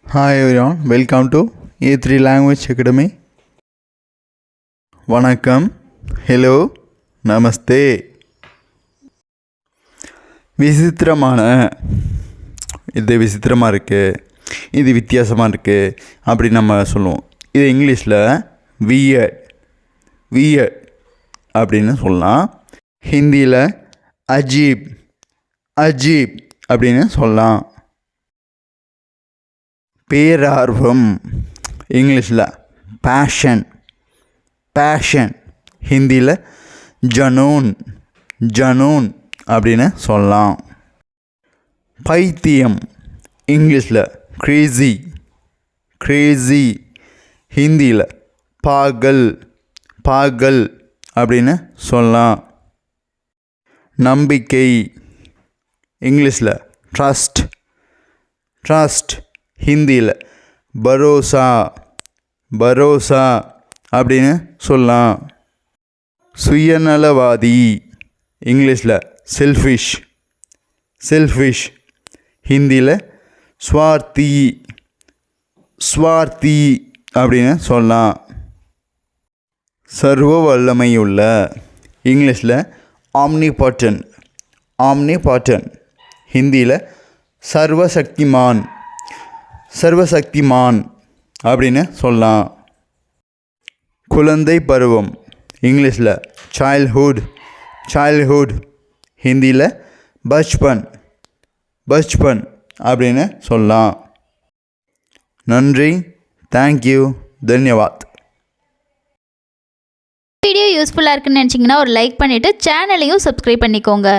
Hi everyone, welcome to A3 Language Academy. வணக்கம், hello, நமஸ்தே. விசித்திரமான, இது விசித்திரமாக இருக்குது, இது வித்தியாசமாக இருக்குது அப்படி நம்ம சொல்லுவோம். இது இங்கிலீஷில் வியர்ட் அப்படின்னு சொல்லலாம். ஹிந்தியில் அஜீப் அப்படின்னு சொல்லலாம். பேரார்வம் இங்கிலீஷில் பேஷன், ஹிந்தியில் ஜனூன் அப்படின்னு சொல்லலாம். பைத்தியம் இங்கிலீஷில் கிரேசி, ஹிந்தியில் பாகல் அப்படின்னு சொல்லலாம். நம்பிக்கை இங்கிலீஷில் ட்ரஸ்ட், ஹிந்தியில் பரோசா அப்படின்னு சொல்லலாம். சுயநலவாதி இங்கிலீஷில் செல்ஃபிஷ், ஹிந்தியில் ஸ்வார்த்தி அப்படின்னு சொல்லலாம். சர்வ வல்லமையுள்ள இங்கிலீஷில் ஆம்னிபாட்டன், ஹிந்தியில் சர்வசக்திமான் அப்படின்னு சொல்லலாம். குழந்தை பருவம் இங்கிலீஷில் சைல்ட்ஹுட், ஹிந்தியில் பச்பன் அப்படின்னு சொல்லலாம். நன்றி, தேங்க்யூ, தன்யவாத். வீடியோ யூஸ்ஃபுல்லாக இருக்குன்னு நினச்சிங்கன்னா ஒரு லைக் பண்ணிவிட்டு சேனலையும் சப்ஸ்கிரைப் பண்ணிக்கோங்க.